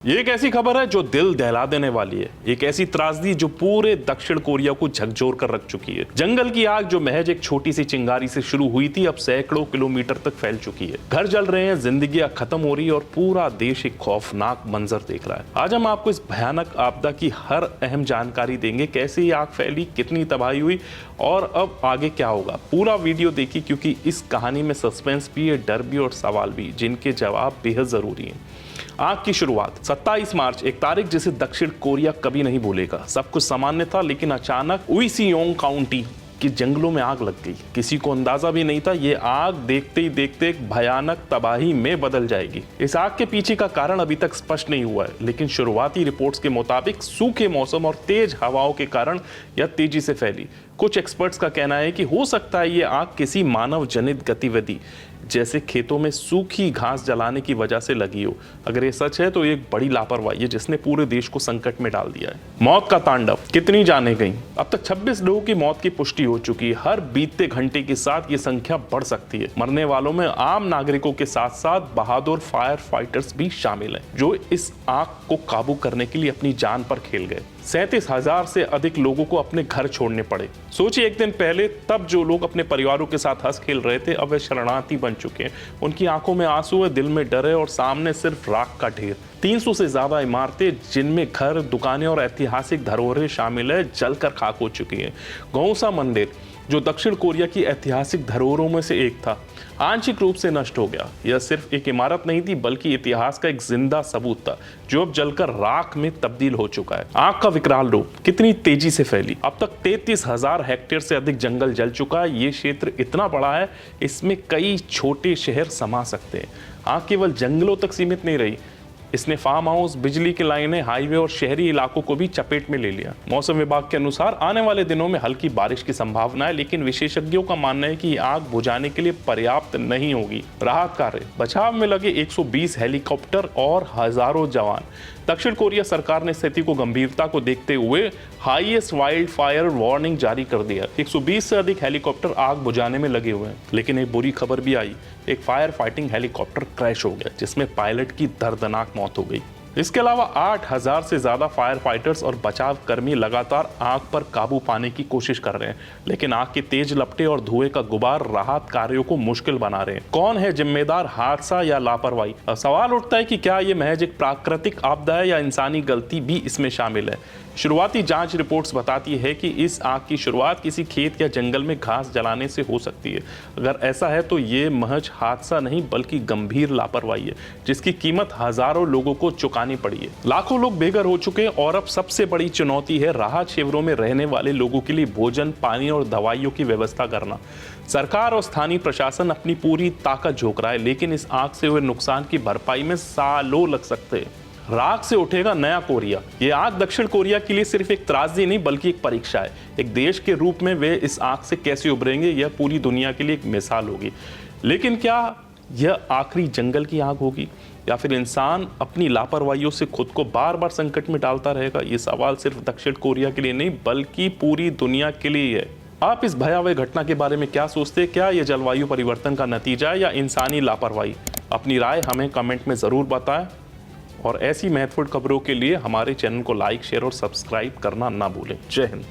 ये एक ऐसी खबर है जो दिल दहला देने वाली है। एक ऐसी त्रासदी जो पूरे दक्षिण कोरिया को झकझोर कर रख चुकी है। जंगल की आग जो महज एक छोटी सी चिंगारी से शुरू हुई थी, अब सैकड़ों किलोमीटर तक फैल चुकी है। घर जल रहे हैं, जिंदगियां खत्म हो रही है और पूरा देश एक खौफनाक मंजर देख रहा है। आज हम आपको इस भयानक आपदा की हर अहम जानकारी देंगे। कैसे ये आग फैली, कितनी तबाही हुई और अब आगे क्या होगा। पूरा वीडियो देखिए, क्योंकि इस कहानी में सस्पेंस भी है, डर भी और सवाल भी, जिनके जवाब बेहद जरूरी हैं। आग की शुरुआत 27 मार्च, एक तारीख जिसे दक्षिण कोरिया कभी नहीं भूलेगा। सब कुछ सामान्य था, लेकिन अचानक उइसियोंग काउंटी के जंगलों में आग लग गई। किसी को अंदाजा भी नहीं था ये आग देखते ही देखते एक भयानक तबाही में बदल जाएगी। इस आग के पीछे का कारण अभी तक स्पष्ट नहीं हुआ है, लेकिन शुरुआती रिपोर्ट्स के मुताबिक सूखे मौसम और तेज हवाओं के कारण यह तेजी से फैली। कुछ एक्सपर्ट्स का कहना है कि हो सकता है ये आग किसी मानव जनित गतिविधि जैसे खेतों में सूखी घास जलाने की वजह से लगी हो। अगर ये सच है तो ये एक बड़ी लापरवाही है जिसने पूरे देश को संकट में डाल दिया है। मौत का तांडव, कितनी जानें गईं। अब तक 26 लोगों की मौत की पुष्टि हो चुकी है। हर बीतते घंटे के साथ ये संख्या बढ़ सकती है। मरने वालों में आम नागरिकों के साथ साथ बहादुर फायर फाइटर्स भी शामिल हैं, जो इस आग को काबू करने के लिए अपनी जान पर खेल गए। 37,000 से अधिक लोगों को अपने घर छोड़ने पड़े। सोचिए, एक दिन पहले तब जो लोग अपने परिवारों के साथ हंस खेल रहे थे, अब वे शरणार्थी बन चुके हैं। उनकी आंखों में आंसू है, दिल में डर है और सामने सिर्फ राख का ढेर। 300 से ज्यादा इमारतें, जिनमें घर, दुकानें और ऐतिहासिक धरोहरें शामिल है, जलकर खाक हो चुकी हैं। गौसा मंदिर, जो दक्षिण कोरिया की ऐतिहासिक धरोहरों में से एक था, आंशिक रूप से नष्ट हो गया। यह सिर्फ एक इमारत नहीं थी, बल्कि इतिहास का एक जिंदा सबूत था, जो अब जलकर राख में तब्दील हो चुका है। आग का विकराल रूप कितनी तेजी से फैली। अब तक 33,000 हेक्टेयर से अधिक जंगल जल चुका है। ये क्षेत्र इतना बड़ा है, इसमें कई छोटे शहर समा सकते हैं। आग केवल जंगलों तक सीमित नहीं रही, इसने फार्म हाउस, बिजली की लाइनें, हाईवे और शहरी इलाकों को भी चपेट में ले लिया। मौसम विभाग के अनुसार आने वाले दिनों में हल्की बारिश की संभावना है, लेकिन विशेषज्ञों का मानना है कि आग बुझाने के लिए पर्याप्त नहीं होगी। राहत कार्य, बचाव में लगे 120 हेलीकॉप्टर और हजारों जवान। दक्षिण कोरिया सरकार ने स्थिति को गंभीरता को देखते हुए हाईएस्ट वाइल्ड फायर वार्निंग जारी कर दिया। 120 से अधिक हेलीकॉप्टर आग बुझाने में लगे हुए हैं। लेकिन एक बुरी खबर भी आई, एक फायर फाइटिंग हेलीकॉप्टर क्रैश हो गया, जिसमें पायलट की दर्दनाक मौत हो गई। इसके अलावा 8,000 से ज्यादा फायर फाइटर्स और बचाव कर्मी लगातार आग पर काबू पाने की कोशिश कर रहे हैं, लेकिन आग की तेज लपटें और धुएं का गुबार राहत कार्यों को मुश्किल बना रहे हैं। कौन है जिम्मेदार, हादसा या लापरवाही? सवाल उठता है कि क्या यह महज एक प्राकृतिक आपदा है या इंसानी गलती भी इसमें शामिल है। शुरुआती जांच रिपोर्ट्स बताती है कि इस आग की शुरुआत किसी खेत या जंगल में घास जलाने से हो सकती है। अगर ऐसा है तो ये महज हादसा नहीं, बल्कि गंभीर लापरवाही है, जिसकी कीमत हजारों लोगों को चुकानी पड़ी है। लाखों लोग बेघर हो चुके हैं और अब सबसे बड़ी चुनौती है राहत शिविरों में रहने वाले लोगों के लिए भोजन, पानी और दवाइयों की व्यवस्था करना। सरकार और स्थानीय प्रशासन अपनी पूरी ताकत झोंक रहा है, लेकिन इस आग से हुए नुकसान की भरपाई में सालों लग सकते हैं। राख से उठेगा नया कोरिया। ये आग दक्षिण कोरिया के लिए सिर्फ एक त्रासदी नहीं, बल्कि एक परीक्षा है। एक देश के रूप में वे इस आग से कैसे उभरेंगे, यह पूरी दुनिया के लिए एक मिसाल होगी। लेकिन क्या यह आखिरी जंगल की आग होगी, या फिर इंसान अपनी लापरवाहियों से खुद को बार बार संकट में डालता रहेगा? ये सवाल सिर्फ दक्षिण कोरिया के लिए नहीं, बल्कि पूरी दुनिया के लिए है। आप इस भयावह घटना के बारे में क्या सोचते हैं? क्या यह जलवायु परिवर्तन का नतीजा है या इंसानी लापरवाही? अपनी राय हमें कमेंट में जरूर बताएं और ऐसी महत्वपूर्ण खबरों के लिए हमारे चैनल को लाइक, शेयर और सब्सक्राइब करना ना भूलें। जय हिंद।